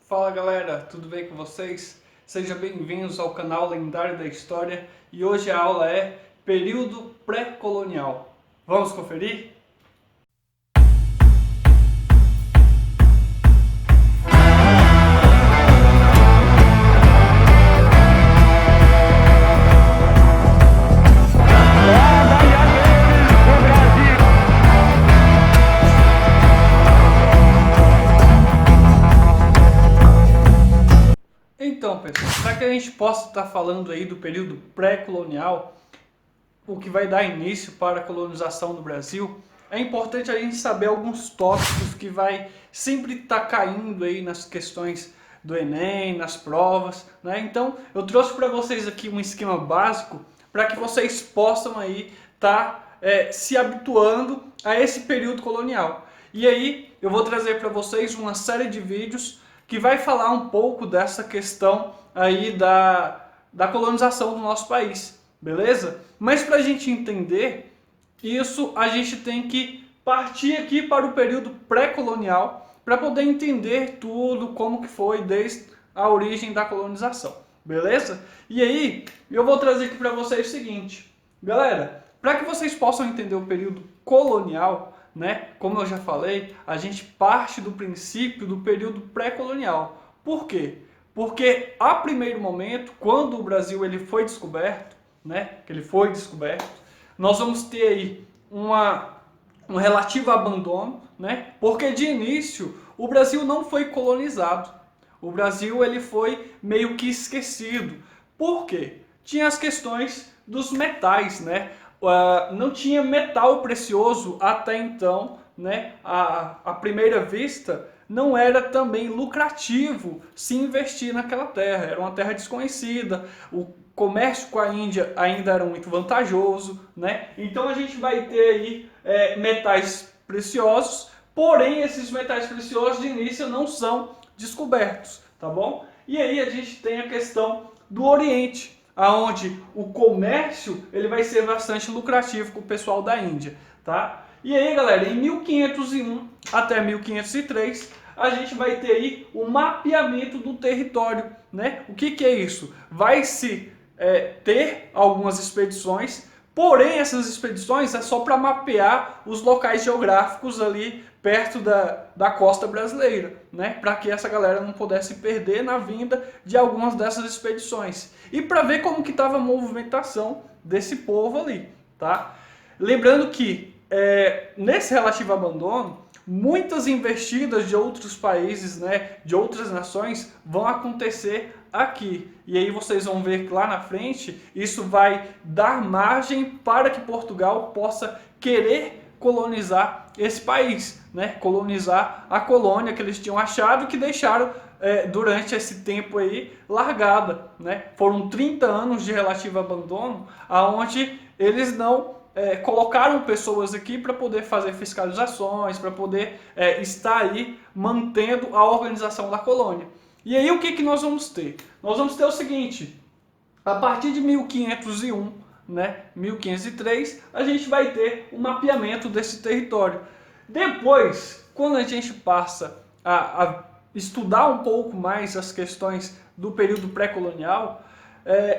Fala galera, tudo bem com vocês? Sejam bem-vindos ao canal Lendário da História e hoje a aula é Período Pré-Colonial. Vamos conferir? Então, pessoal, para que a gente possa estar falando aí do período pré-colonial, o que vai dar início para a colonização do Brasil, é importante a gente saber alguns tópicos que vai sempre estar caindo aí nas questões do Enem, nas provas, né? Então, eu trouxe para vocês aqui um esquema básico para que vocês possam aí estar se habituando a esse período colonial. E aí, eu vou trazer para vocês uma série de vídeos que vai falar um pouco dessa questão aí da colonização do nosso país, beleza? Mas para a gente entender isso, a gente tem que partir aqui para o período pré-colonial para poder entender tudo, como que foi desde a origem da colonização, beleza? E aí, eu vou trazer aqui para vocês o seguinte, galera, para que vocês possam entender o período colonial, né? Como eu já falei, a gente parte do princípio do período pré-colonial. Por quê? Porque a primeiro momento, quando o Brasil ele foi descoberto, né? Que ele foi descoberto, nós vamos ter aí um relativo abandono, né? Porque de início o Brasil não foi colonizado. O Brasil ele foi meio que esquecido. Por quê? Tinha as questões dos metais, né? Não tinha metal precioso até então, né? À primeira vista, não era também lucrativo se investir naquela terra. Era uma terra desconhecida, o comércio com a Índia ainda era muito vantajoso, né? Então a gente vai ter aí metais preciosos, porém esses metais preciosos de início não são descobertos, tá bom? E aí a gente tem a questão do Oriente, aonde o comércio ele vai ser bastante lucrativo com o pessoal da Índia, tá? E aí, galera, em 1501 até 1503, a gente vai ter aí o mapeamento do território, né? O que é isso? Vai se ter algumas expedições, porém essas expedições é só para mapear os locais geográficos ali perto da costa brasileira, né? Para que essa galera não pudesse perder na vinda de algumas dessas expedições. E para ver como que estava a movimentação desse povo ali, tá? Lembrando que nesse relativo abandono, muitas investidas de outros países, né, de outras nações, vão acontecer aqui. E aí vocês vão ver que lá na frente, isso vai dar margem para que Portugal possa querer colonizar esse país, né? Colonizar a colônia que eles tinham achado e que deixaram durante esse tempo aí largada, né? Foram 30 anos de relativo abandono, aonde eles não colocaram pessoas aqui para poder fazer fiscalizações, para poder estar aí mantendo a organização da colônia. E aí o que nós vamos ter? Nós vamos ter o seguinte, a partir de 1501, né, 1503, a gente vai ter um mapeamento desse território. Depois, quando a gente passa a estudar um pouco mais as questões do período pré-colonial,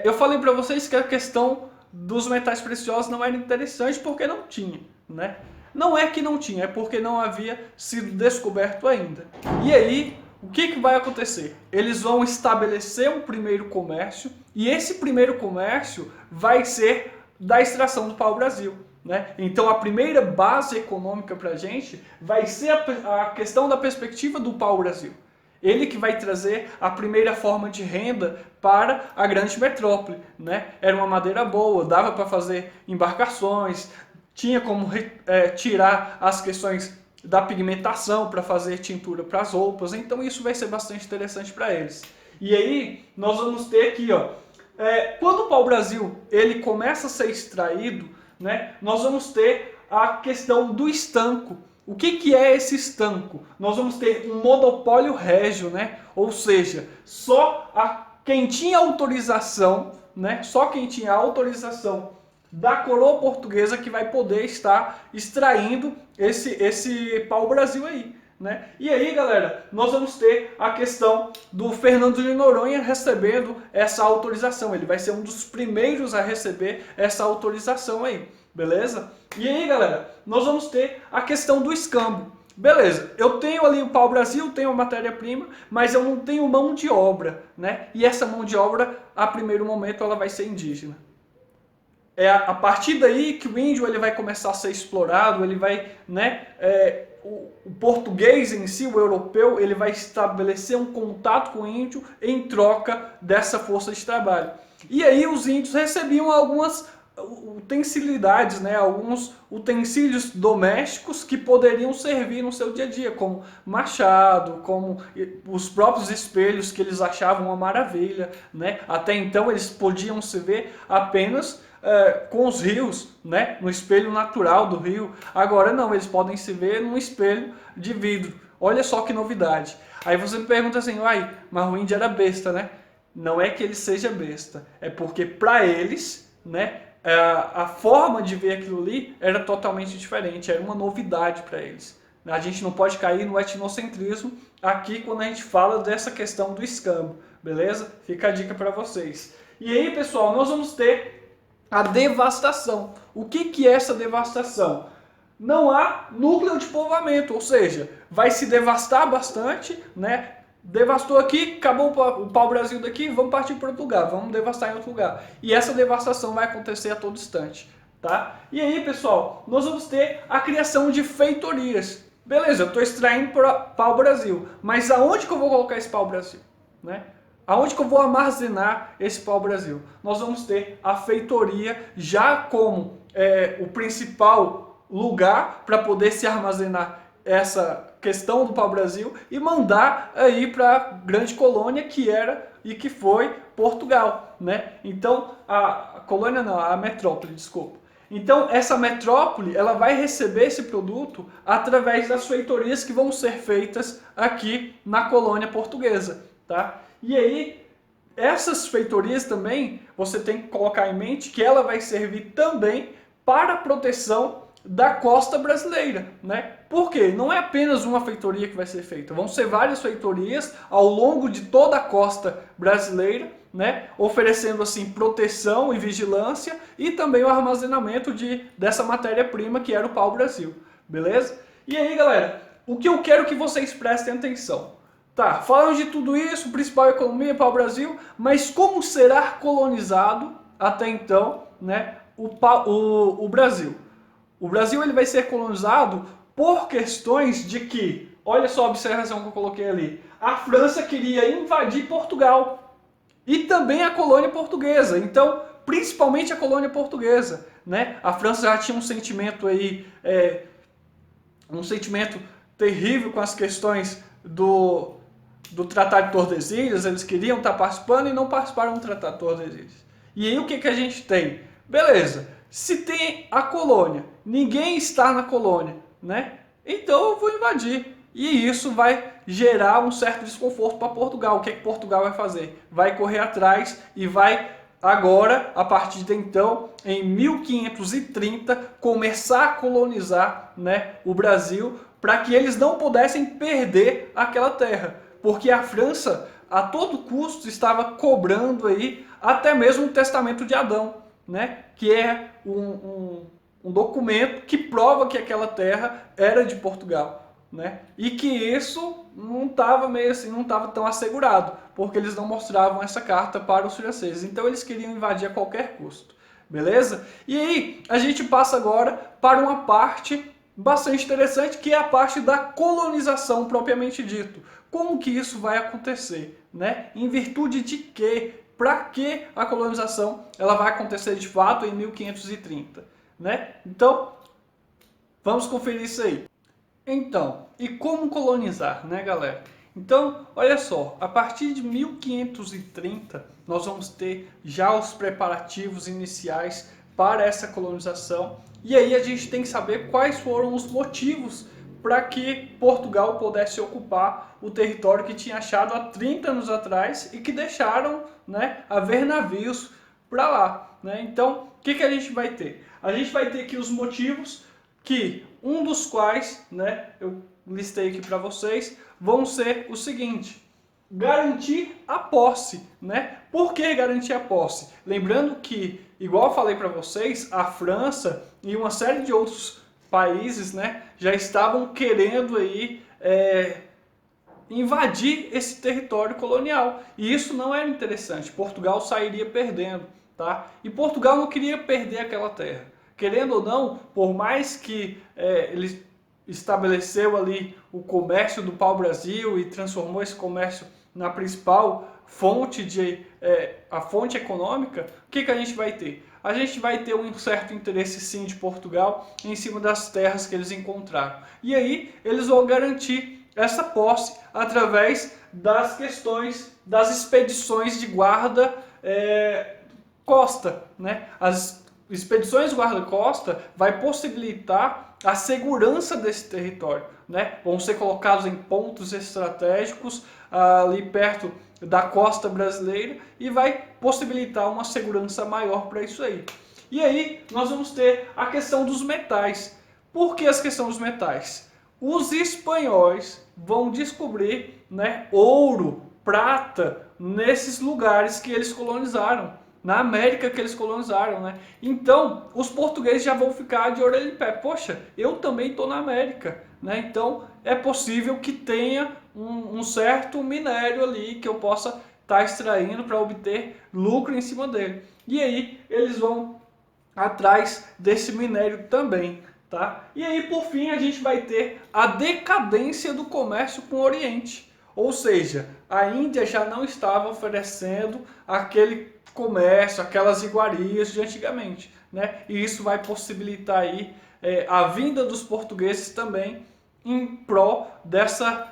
eu falei para vocês que a questão dos metais preciosos não era interessante porque não tinha, né? Não é que não tinha, é porque não havia sido descoberto ainda. E aí, o que vai acontecer? Eles vão estabelecer um primeiro comércio e esse primeiro comércio vai ser da extração do pau-brasil, né? Então a primeira base econômica para a gente vai ser a questão da perspectiva do pau-brasil. Ele que vai trazer a primeira forma de renda para a grande metrópole, né? Era uma madeira boa, dava para fazer embarcações, tinha como tirar as questões da pigmentação para fazer tintura para as roupas, então isso vai ser bastante interessante para eles. E aí nós vamos ter aqui, ó, quando o pau-brasil ele começa a ser extraído, né? Nós vamos ter a questão do estanco. O que é esse estanco? Nós vamos ter um monopólio régio, né? Ou seja, só quem tinha autorização, né? Só quem tinha autorização da coroa portuguesa que vai poder estar extraindo esse pau-brasil aí, né? E aí, galera, nós vamos ter a questão do Fernando de Noronha recebendo essa autorização. Ele vai ser um dos primeiros a receber essa autorização aí, beleza? E aí, galera, nós vamos ter a questão do escambo. Beleza, eu tenho ali o pau-brasil, tenho a matéria-prima, mas eu não tenho mão de obra, né? E essa mão de obra, a primeiro momento, ela vai ser indígena. É a partir daí que o índio ele vai começar a ser explorado, ele vai, né? O português em si, o europeu, ele vai estabelecer um contato com o índio em troca dessa força de trabalho. E aí os índios recebiam algumas utensilidades, né, alguns utensílios domésticos que poderiam servir no seu dia a dia, como machado, como os próprios espelhos que eles achavam uma maravilha, né? Até então eles podiam se ver apenas com os rios, né, no espelho natural do rio. Agora não, eles podem se ver num espelho de vidro. Olha só que novidade. Aí você me pergunta assim, uai, mas o índio era besta, né? Não é que ele seja besta, é porque para eles, né, a forma de ver aquilo ali era totalmente diferente, era uma novidade para eles. A gente não pode cair no etnocentrismo aqui quando a gente fala dessa questão do escambo, beleza? Fica a dica para vocês. E aí, pessoal, nós vamos ter a devastação. O que é essa devastação? Não há núcleo de povoamento, ou seja, vai se devastar bastante, né? Devastou aqui, acabou o pau-brasil daqui, vamos partir para outro lugar, vamos devastar em outro lugar. E essa devastação vai acontecer a todo instante, tá? E aí, pessoal, nós vamos ter a criação de feitorias. Beleza, eu estou extraindo pau-brasil, mas aonde que eu vou colocar esse pau-brasil, né? Aonde que eu vou armazenar esse pau-brasil? Nós vamos ter a feitoria já como o principal lugar para poder se armazenar essa questão do pau-brasil e mandar aí para a grande colônia que era e que foi Portugal, né? Então, a colônia não, a metrópole, desculpa. Então, essa metrópole, ela vai receber esse produto através das feitorias que vão ser feitas aqui na colônia portuguesa, tá? E aí, essas feitorias também, você tem que colocar em mente que ela vai servir também para a proteção da costa brasileira, né? Por quê? Não é apenas uma feitoria que vai ser feita, vão ser várias feitorias ao longo de toda a costa brasileira, né? Oferecendo assim proteção e vigilância e também o armazenamento dessa matéria-prima que era o pau-brasil, beleza? E aí, galera, o que eu quero que vocês prestem atenção. Tá, falamos de tudo isso, principal economia, pau-brasil, mas como será colonizado até então, né, o Brasil? O Brasil ele vai ser colonizado por questões de que, olha só a observação que eu coloquei ali, a França queria invadir Portugal e também a colônia portuguesa, então principalmente a colônia portuguesa, né? A França já tinha um sentimento aí, um sentimento terrível com as questões do Tratado de Tordesilhas, eles queriam estar participando e não participaram do Tratado de Tordesilhas. E aí o que a gente tem? Beleza, se tem a colônia, ninguém está na colônia, né? Então eu vou invadir. E isso vai gerar um certo desconforto para Portugal. O que Portugal vai fazer? Vai correr atrás e vai agora, a partir de então, em 1530, começar a colonizar, né, o Brasil, para que eles não pudessem perder aquela terra. Porque a França, a todo custo, estava cobrando aí até mesmo o Testamento de Adão, né? Que é um documento que prova que aquela terra era de Portugal, né? E que isso não estava meio assim, não estava tão assegurado, porque eles não mostravam essa carta para os franceses. Então eles queriam invadir a qualquer custo, beleza? E aí a gente passa agora para uma parte bastante interessante, que é a parte da colonização propriamente dito. Como que isso vai acontecer, né? Em virtude de quê? Para que a colonização ela vai acontecer de fato em 1530, né? Então, vamos conferir isso aí. Então, e como colonizar, né, galera? Então, olha só, a partir de 1530, nós vamos ter já os preparativos iniciais para essa colonização. E aí a gente tem que saber quais foram os motivos para que Portugal pudesse ocupar o território que tinha achado há 30 anos atrás e que deixaram, né, haver navios para lá, né? Então, o que a gente vai ter? A gente vai ter aqui os motivos, que um dos quais, né, eu listei aqui para vocês, vão ser o seguinte: garantir a posse, né? Por que garantir a posse? Lembrando que, igual eu falei para vocês, a França e uma série de outros países, né, já estavam querendo aí invadir esse território colonial. E isso não era interessante. Portugal sairia perdendo, tá? E Portugal não queria perder aquela terra. Querendo ou não, por mais que ele estabeleceu ali o comércio do pau-brasil e transformou esse comércio na principal fonte a fonte econômica, o que a gente vai ter? A gente vai ter um certo interesse sim de Portugal em cima das terras que eles encontraram. E aí eles vão garantir essa posse através das questões das expedições de guarda costa, né? As expedições guarda-costa vai possibilitar a segurança desse território, né? Vão ser colocados em pontos estratégicos ali perto da costa brasileira e vai possibilitar uma segurança maior para isso aí. E aí nós vamos ter a questão dos metais. Por que a questão dos metais? Os espanhóis vão descobrir, né, ouro, prata nesses lugares que eles colonizaram, na América que eles colonizaram, né? Então, os portugueses já vão ficar de orelha em pé. Poxa, eu também estou na América, né? Então, é possível que tenha um certo minério ali que eu possa estar extraindo para obter lucro em cima dele. E aí, eles vão atrás desse minério também, tá? E aí, por fim, a gente vai ter a decadência do comércio com o Oriente. Ou seja, a Índia já não estava oferecendo aquele comércio, aquelas iguarias de antigamente, né? E isso vai possibilitar aí a vinda dos portugueses também em prol dessa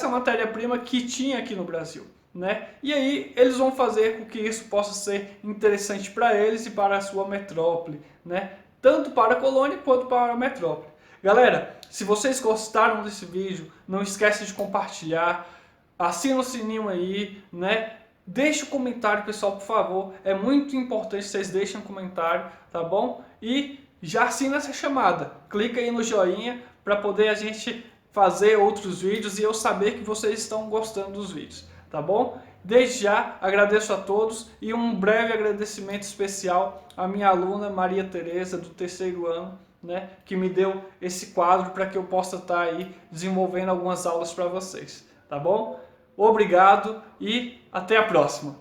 matéria-prima que tinha aqui no Brasil, né? E aí eles vão fazer com que isso possa ser interessante para eles e para a sua metrópole, né? Tanto para a colônia quanto para a metrópole. Galera, se vocês gostaram desse vídeo, não esquece de compartilhar, assina o sininho aí, né? Deixa o comentário, pessoal, por favor. É muito importante que vocês deixem um comentário, tá bom? E já assina essa chamada. Clica aí no joinha para poder a gente fazer outros vídeos e eu saber que vocês estão gostando dos vídeos, tá bom? Desde já agradeço a todos e um breve agradecimento especial à minha aluna Maria Tereza, do 3º ano, né, que me deu esse quadro para que eu possa estar aí desenvolvendo algumas aulas para vocês, tá bom? Obrigado e até a próxima!